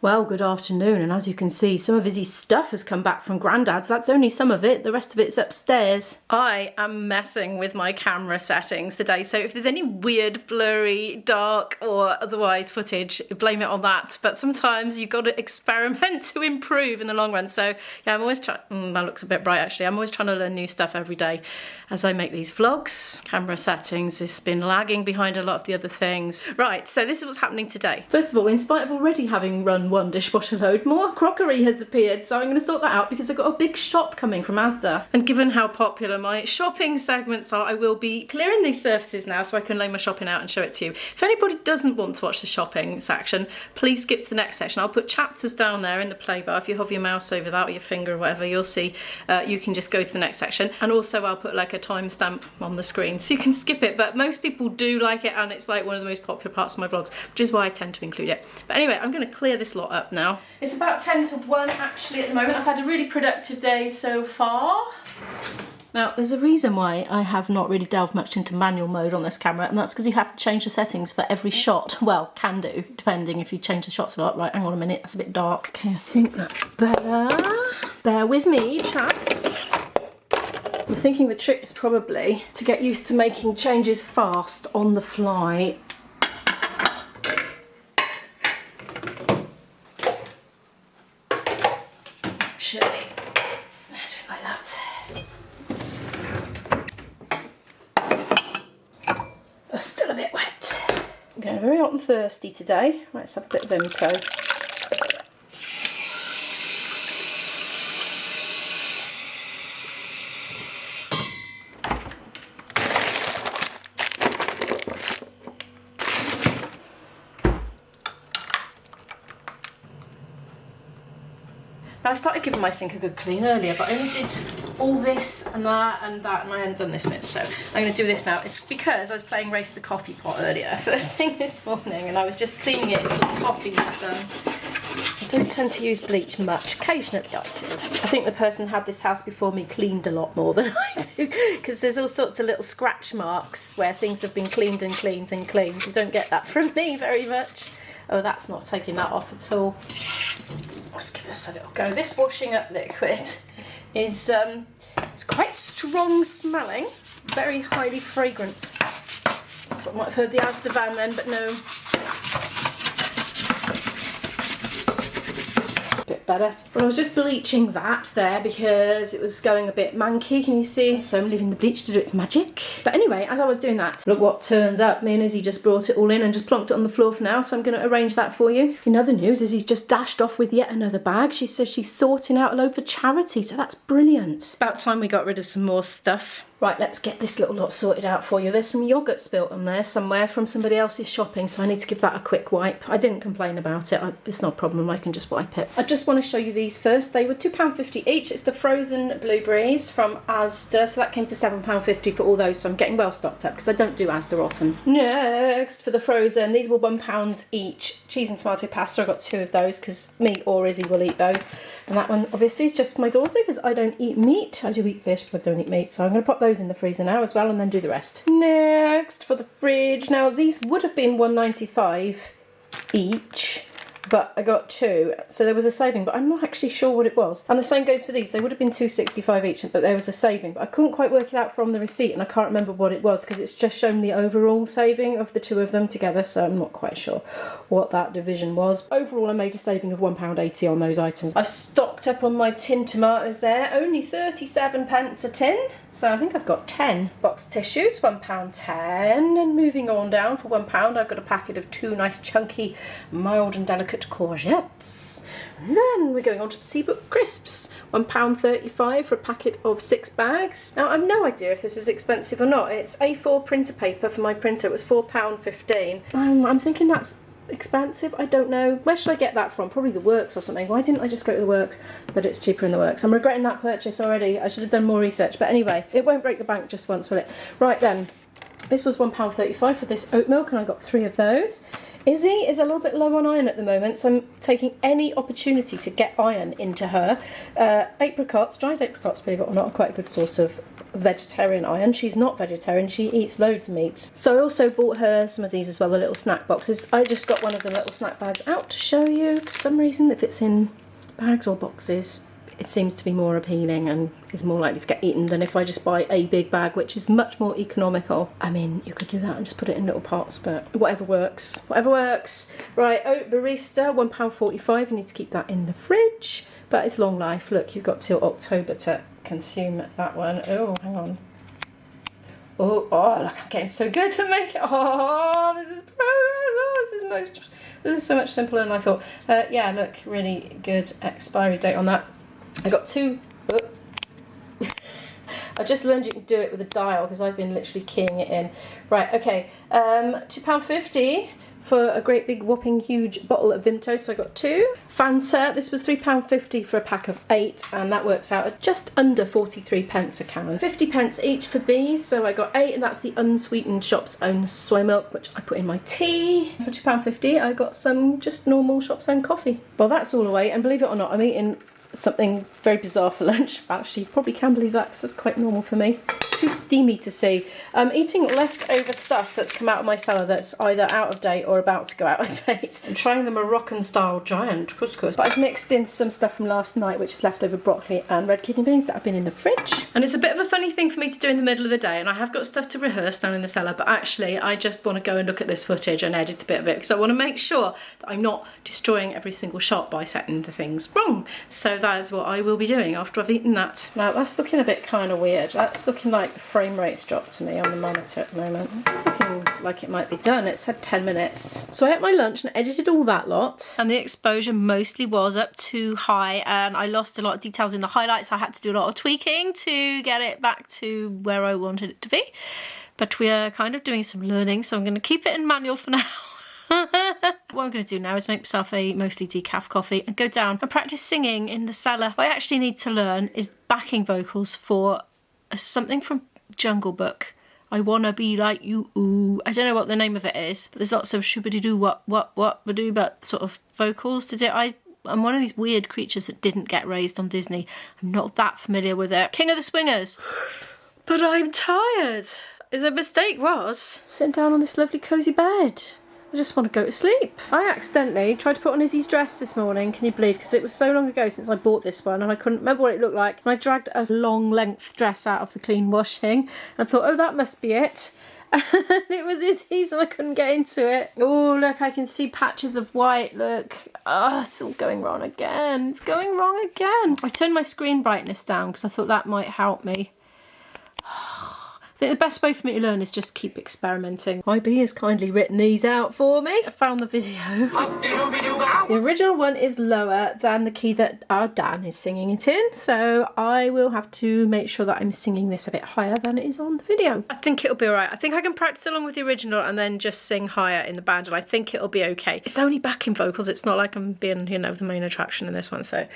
Well, good afternoon, and as you can see, some of Izzy's stuff has come back from Grandad's. That's only some of it, the rest of it's upstairs. I am messing with my camera settings today, so if there's any weird, blurry, dark, or otherwise footage, blame it on that. But sometimes you've got to experiment to improve in the long run. So yeah, I'm always trying, that looks a bit bright actually, I'm always trying to learn new stuff every day as I make these vlogs. Camera settings has been lagging behind a lot of the other things. Right, so this is what's happening today. First of all, in spite of already having run one dishwasher load, more crockery has appeared, so I'm going to sort that out because I've got a big shop coming from ASDA. And given how popular my shopping segments are, I will be clearing these surfaces now so I can lay my shopping out and show it to you. If anybody doesn't want to watch the shopping section, please skip to the next section. I'll put chapters down there in the play bar. If you hover your mouse over that or your finger or whatever, you'll see you can just go to the next section. And also I'll put like a timestamp on the screen so you can skip it, but most people do like it and it's like one of the most popular parts of my vlogs, which is why I tend to include it. But anyway, I'm going to clear this lot up now. It's about 10 to 1 actually at the moment. I've had a really productive day so far. Now, there's a reason why I have not really delved much into manual mode on this camera, and that's because you have to change the settings for every shot. Well, can do, depending if you change the shots a lot. Right, hang on a minute, that's a bit dark. Okay, I think that's better. Bear with me, chaps. I'm thinking the trick is probably to get used to making changes fast on the fly. Actually, I do it like that. But still a bit wet. I'm going very hot and thirsty today. Let's have a bit of Vimto. I started giving my sink a good clean earlier, but I only did all this and that and that, and I hadn't done this bit, so I'm going to do this now. It's because I was playing Race the Coffee Pot earlier, first thing this morning, and I was just cleaning it until the coffee was done. I don't tend to use bleach much, occasionally I do. I think the person who had this house before me cleaned a lot more than I do, because there's all sorts of little scratch marks where things have been cleaned and cleaned and cleaned. You don't get that from me very much. Oh, that's not taking that off at all. Let's give this a little go. This washing up liquid is it's quite strong smelling, very highly fragranced. I might have heard the ASDA van then, but no. Bit better. Well, I was just bleaching that there because it was going a bit manky, can you see? So I'm leaving the bleach to do its magic. But anyway, as I was doing that, look what turns up. Me and Izzy just brought it all in and just plonked it on the floor for now, so I'm going to arrange that for you. In other news, Izzy's just dashed off with yet another bag. She says she's sorting out a load for charity, so that's brilliant. About time we got rid of some more stuff. Right, let's get this little lot sorted out for you. There's some yoghurt spilt on there somewhere from somebody else's shopping, so I need to give that a quick wipe. I didn't complain about it. It's not a problem, I can just wipe it. I just want to show you these first. They were £2.50 each. It's the frozen blueberries from ASDA, so that came to £7.50 for all those, so I'm getting well stocked up because I don't do ASDA often. Next, for the frozen, these were £1 each. Cheese and tomato pasta, I got 2 of those because me or Izzy will eat those. And that one obviously is just for my daughter because I don't eat meat. I do eat fish, but I don't eat meat, so I'm going to pop those in the freezer now as well and then do the rest. Next, for the fridge. Now, these would have been £1.95 each, but I got 2, so there was a saving, but I'm not actually sure what it was. And the same goes for these. They would have been £2.65 each, but there was a saving, but I couldn't quite work it out from the receipt, and I can't remember what it was because it's just shown the overall saving of the 2 of them together, so I'm not quite sure what that division was. Overall, I made a saving of £1.80 on those items. I've stocked up on my tin tomatoes there, only 37p a tin, so I think I've got 10. Box of tissues, £1.10, and moving on down for £1, I've got a packet of 2 nice chunky, mild and delicate courgettes. Then we're going on to the Seabrook crisps, £1.35 for a packet of 6 bags. Now, I've no idea if this is expensive or not. It's A4 printer paper for my printer. It was £4.15. I'm thinking that's expensive. I don't know. Where should I get that from? Probably the Works or something. Why didn't I just go to the Works? But it's cheaper in the Works. I'm regretting that purchase already. I should have done more research. But anyway, it won't break the bank just once, will it? Right then. This was £1.35 for this oat milk, and I got 3 of those. Izzy is a little bit low on iron at the moment, so I'm taking any opportunity to get iron into her. Apricots, dried apricots, believe it or not, are quite a good source of vegetarian iron. She's not vegetarian, she eats loads of meat. So I also bought her some of these as well, the little snack boxes. I just got one of the little snack bags out to show you. For some reason, if it's in bags or boxes, it seems to be more appealing and is more likely to get eaten than if I just buy a big bag, which is much more economical. I mean, you could do that and just put it in little pots, but whatever works. Whatever works. Right, oat barista, £1.45. You need to keep that in the fridge, but it's long life. Look, you've got till October to consume that one. Oh, hang on. Oh, look, I'm getting so good to make it. Oh, this is progress. Oh, this is so much simpler than I thought. Yeah, look, really good expiry date on that. I got two. I just learned you can do it with a dial because I've been literally keying it in. Right, okay. £2.50 for a great big whopping huge bottle of Vimto, so I got two. Fanta, this was £3.50 for a pack of 8, and that works out at just under 43 pence a can. 50 pence each for these, so I got 8, and that's the unsweetened shop's own soy milk, which I put in my tea. For £2.50 I got some just normal shop's own coffee. Well, that's all away, and believe it or not, I'm eating something very bizarre for lunch. Actually, you probably can believe that because that's quite normal for me. Too steamy to see. I'm eating leftover stuff that's come out of my cellar that's either out of date or about to go out of date. I'm trying the Moroccan style giant couscous, but I've mixed in some stuff from last night, which is leftover broccoli and red kidney beans that have been in the fridge. And it's a bit of a funny thing for me to do in the middle of the day, and I have got stuff to rehearse down in the cellar, but actually I just want to go and look at this footage and edit a bit of it because I want to make sure that I'm not destroying every single shot by setting the things wrong. So that is what I will be doing after I've eaten that. Now that's looking a bit kind of weird. That's looking like the frame rate's dropped to me on the monitor at the moment. It's looking like it might be done. It said 10 minutes. So I ate my lunch and edited all that lot, and the exposure mostly was up too high and I lost a lot of details in the highlights. I had to do a lot of tweaking to get it back to where I wanted it to be, but we are kind of doing some learning, so I'm going to keep it in manual for now. What I'm going to do now is make myself a mostly decaf coffee and go down and practice singing in the cellar. What I actually need to learn is backing vocals for something from Jungle Book. I wanna be like you, ooh. I don't know what the name of it is, but there's lots of shoo-ba-dee-doo, what ba-doo, but sort of vocals to do. I'm one of these weird creatures that didn't get raised on Disney. I'm not that familiar with it. King of the Swingers. But I'm tired. The mistake was sitting down on this lovely cosy bed. I just want to go to sleep. I accidentally tried to put on Izzy's dress this morning, can you believe? Because it was so long ago since I bought this one and I couldn't remember what it looked like. And I dragged a long length dress out of the clean washing and thought, oh, that must be it. And it was Izzy's and I couldn't get into it. Oh, look, I can see patches of white, look. Oh, it's all going wrong again. It's going wrong again. I turned my screen brightness down because I thought that might help me. I think the best way for me to learn is just keep experimenting. IB has kindly written these out for me. I found the video. The original one is lower than the key that our Dan is singing it in, so I will have to make sure that I'm singing this a bit higher than it is on the video. I think it'll be alright. I think I can practice along with the original and then just sing higher in the band, and I think it'll be okay. It's only backing vocals, it's not like I'm being, you know, the main attraction in this one, so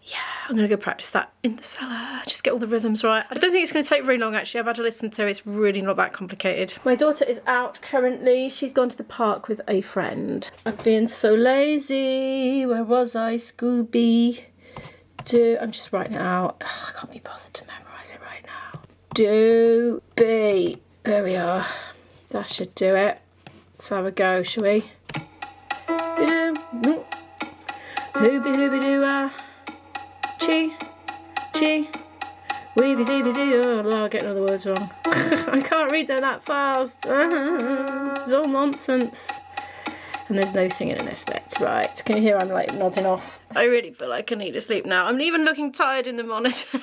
yeah, I'm going to go practice that in the cellar, just get all the rhythms right. I don't think it's going to take very long actually. I've had to listen through, it's really not that complicated. My daughter is out currently. She's gone to the park with a friend. I've been so lazy. Where was I, Scooby? I'm just writing it out. Ugh, I can't be bothered to memorise it right now. There we are. That should do it. Let's have a go, shall we? Hooby-hooby-doo-ah. Chee, chee, weeby-dee-be-dee. Oh, I'm getting all the words wrong. I can't read them that fast. It's all nonsense. And there's no singing in this bit. Right, can you hear I'm like nodding off? I really feel like I need to sleep now. I'm even looking tired in the monitor.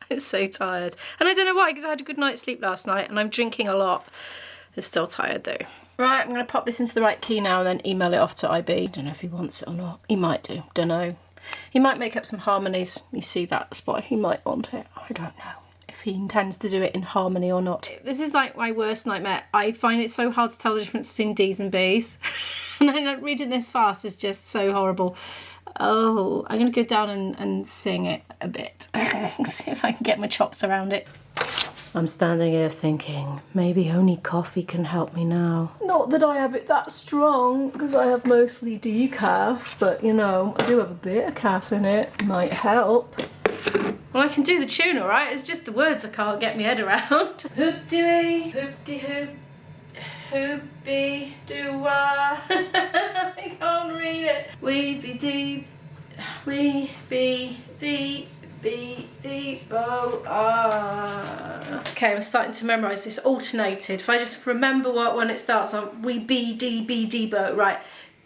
I'm so tired. And I don't know why, because I had a good night's sleep last night and I'm drinking a lot. I'm still tired though. Right, I'm going to pop this into the right key now and then email it off to IB. I don't know if he wants it or not. He might do, don't know. He might make up some harmonies. You see that spot? He might want it. I don't know if he intends to do it in harmony or not. This is like my worst nightmare. I find it so hard to tell the difference between D's and B's. And then reading this fast is just so horrible. Oh, I'm going to go down and sing it a bit. See if I can get my chops around it. I'm standing here thinking, maybe only coffee can help me now. Not that I have it that strong, because I have mostly decaf, but you know, I do have a bit of caffeine in it. Might help. Well, I can do the tune, all right? It's just the words I can't get my head around. Hoop-de-wee, hoop-de-hoop, hoop-be-doo-wah. I can't read it. We-be-dee, we-be-dee. B-D-bo. Okay, I'm starting to memorise this alternated. If I just remember when it starts on we B-D-B-D-bo, right.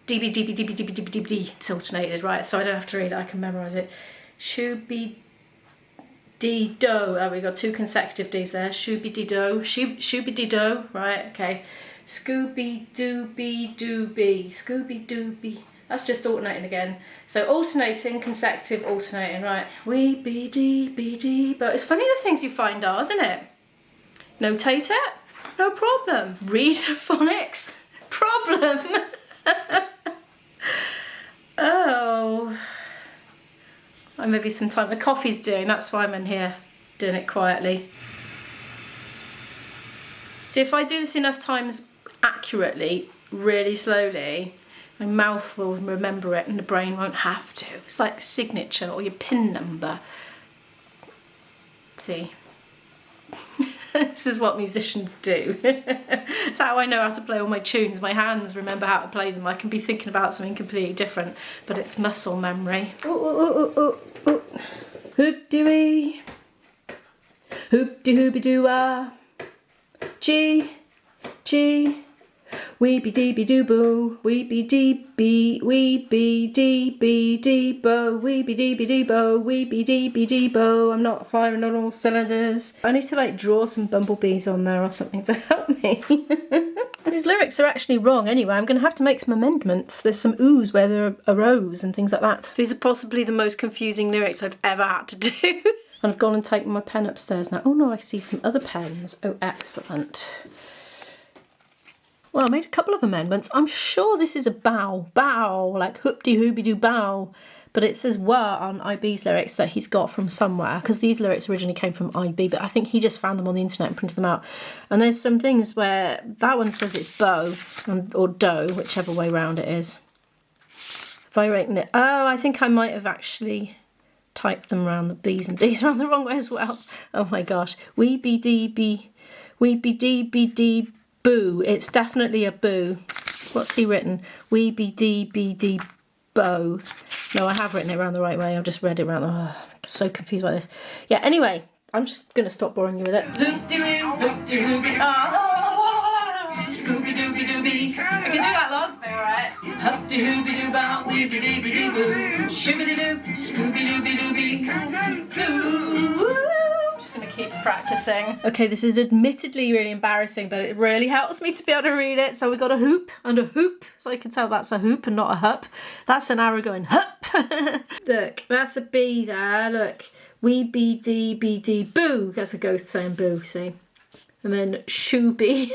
D-B-D-B-D-B-D-B-D-B-D. It's alternated, right? So I don't have to read it, I can memorise it. Shoo-be-dee-do. Oh, we got 2 consecutive D's there. Shoo-be-dee-do. Shoo-be-dee-do. Right, okay. Scooby-doo-be-doo-be. Scooby-doo-be. That's just alternating again. So alternating, consecutive, alternating, right. We, B, D, B, D, but it's funny the things you find hard, isn't it? Notate it, no problem. Read phonics, problem. Oh. Maybe some time the coffee's doing, that's why I'm in here doing it quietly. See, if I do this enough times accurately, really slowly, my mouth will remember it and the brain won't have to. It's like the signature or your PIN number. See? This is what musicians do. It's how I know how to play all my tunes. My hands remember how to play them. I can be thinking about something completely different, but it's muscle memory. Hoop-de-wee, hoop-de-hoopy-doo-ah, gee, gee. Wee-be-dee-be-doo-boo, wee-be-dee-be, wee-be-dee-be-dee-bo, wee-be-dee-be-dee-bo, wee-be-dee-be-dee-bo. I'm not firing on all cylinders. I need to like draw some bumblebees on there or something to help me. These lyrics are actually wrong anyway. I'm going to have to make some amendments. There's some oohs where there are ohs and things like that. These are possibly the most confusing lyrics I've ever had to do. And I've gone and taken my pen upstairs now. Oh no, I see some other pens. Oh, excellent. Well, I made a couple of amendments. I'm sure this is a bow, like hoop-de-hoopy-doo bow. But it says were on IB's lyrics that he's got from somewhere, because these lyrics originally came from IB, but I think he just found them on the internet and printed them out. And there's some things where that one says it's bow, or dough, whichever way round it is. If I written it, oh, I think I might have actually typed them around the B's and D's around the wrong way as well. Oh my gosh. Wee-be-dee-be-dee, boo. It's definitely a boo. What's he written? Wee-be-dee-be-dee, bow. No, I have written it around the right way. I've just read it around. Oh, I'm so confused by this. Yeah, anyway, I'm just going to stop boring you with it. Hoop-de-hoop-de-hoopy. Scooby-dooby-dooby. I can do that last bit, alright? Hup-de-hoopy-doo-bow, wee-be-dee-be-dee-boo. Shooby-dee-doo, Scooby-dooby-dooby. Doo. Just going to keep practicing. Okay, this is admittedly really embarrassing, but it really helps me to be able to read it. So we got a hoop and a hoop, so I can tell that's a hoop and not a hup. That's an arrow going hup. Look, that's a B there. Look, wee-be-dee-be-dee, boo. That's a ghost saying boo, see? And then shooby.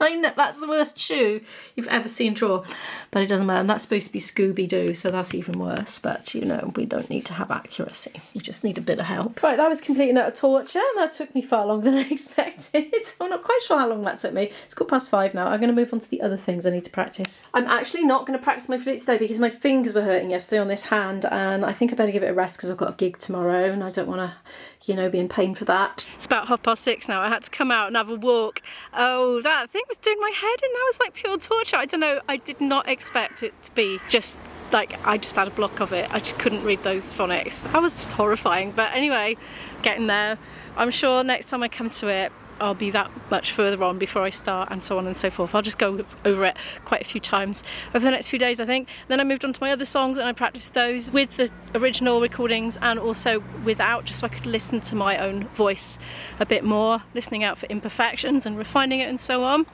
I know, that's the worst shoe you've ever seen draw, but it doesn't matter. And that's supposed to be Scooby-Doo, so that's even worse. But, you know, we don't need to have accuracy. You just need a bit of help. Right, that was complete and utter torture. That took me far longer than I expected. I'm not quite sure how long that took me. It's 5:15 now. I'm going to move on to the other things I need to practice. I'm actually not going to practice my flute today because my fingers were hurting yesterday on this hand, and I think I better give it a rest because I've got a gig tomorrow, and I don't want to, you know, be in pain for that. It's about 6:30 now. I had to come out and have a walk. Oh, that thing was doing my head in. That was like pure torture. I don't know. I did not expect it to be just like, I just had a block of it. I just couldn't read those phonics. That was just horrifying. But anyway, getting there. I'm sure next time I come to it, I'll be that much further on before I start, and so on and so forth. I'll just go over it quite a few times over the next few days, I think. Then I moved on to my other songs and I practiced those with the original recordings and also without, just so I could listen to my own voice a bit more, listening out for imperfections and refining it and so on.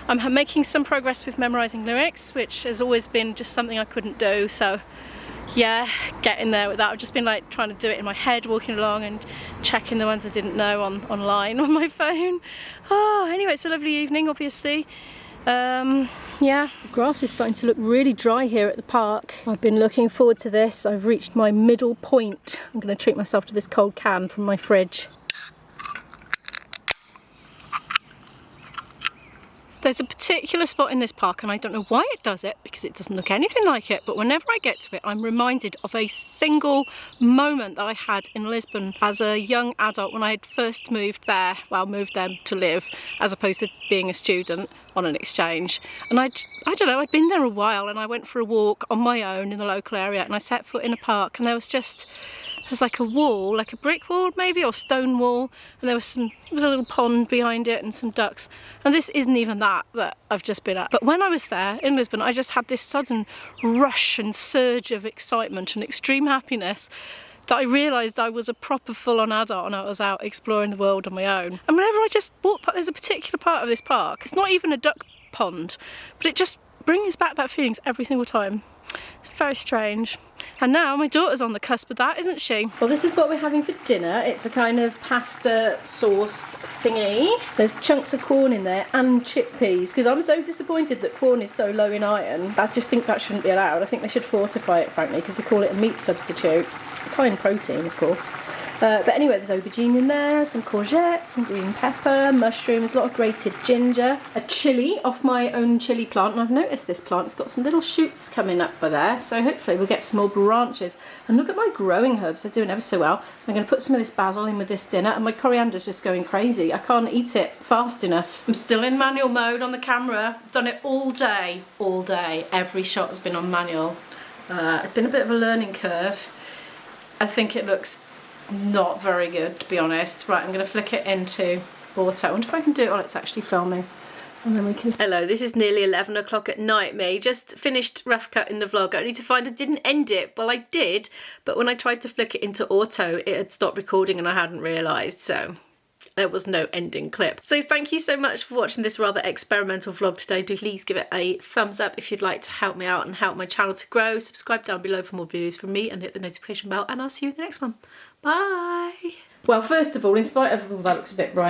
I'm making some progress with memorising lyrics, which has always been just something I couldn't do, so yeah, getting there with that. I've just been like trying to do it in my head, walking along and checking the ones I didn't know online on my phone. Oh, anyway, it's a lovely evening, obviously. Yeah, the grass is starting to look really dry here at the park. I've been looking forward to this. I've reached my middle point. I'm going to treat myself to this cold can from my fridge. There's a particular spot in this park, and I don't know why it does it, because it doesn't look anything like it, but whenever I get to it, I'm reminded of a single moment that I had in Lisbon as a young adult when I had first moved there, well, moved there to live, as opposed to being a student on an exchange. And I don't know, I'd been there a while, and I went for a walk on my own in the local area, and I set foot in a park, and there's like a wall, like a brick wall maybe, or stone wall, and there was a little pond behind it and some ducks. And this isn't even that I've just been at. But when I was there in Lisbon, I just had this sudden rush and surge of excitement and extreme happiness that I realised I was a proper full-on adult and I was out exploring the world on my own. And whenever I just walk past, there's a particular part of this park, it's not even a duck pond, but it just brings back that feeling every single time. It's very strange. And now my daughter's on the cusp of that, isn't she? Well, this is what we're having for dinner. It's a kind of pasta sauce thingy. There's chunks of corn in there and chickpeas, because I'm so disappointed that corn is so low in iron. I just think that shouldn't be allowed. I think they should fortify it, frankly, because they call it a meat substitute. It's high in protein, of course. But anyway, there's aubergine in there, some courgettes, some green pepper, mushrooms, a lot of grated ginger, a chilli off my own chilli plant, and I've noticed this plant, it's got some little shoots coming up by there, so hopefully we'll get some more branches. And look at my growing herbs, they're doing ever so well. I'm going to put some of this basil in with this dinner, and my coriander's just going crazy. I can't eat it fast enough. I'm still in manual mode on the camera, done it all day, every shot has been on manual. It's been a bit of a learning curve. I think it looks not very good, to be honest. Right, I'm going to flick it into auto. I wonder if I can do it while it's actually filming. And then we can... Hello, this is nearly 11 o'clock at night, me. Just finished rough cutting the vlog, only to find I didn't end it. Well, I did, but when I tried to flick it into auto, it had stopped recording and I hadn't realised, so there was no ending clip. So thank you so much for watching this rather experimental vlog today. Do please give it a thumbs up if you'd like to help me out and help my channel to grow. Subscribe down below for more videos from me and hit the notification bell, and I'll see you in the next one. Bye! Well, first of all, in spite of... Oh, that looks a bit bright.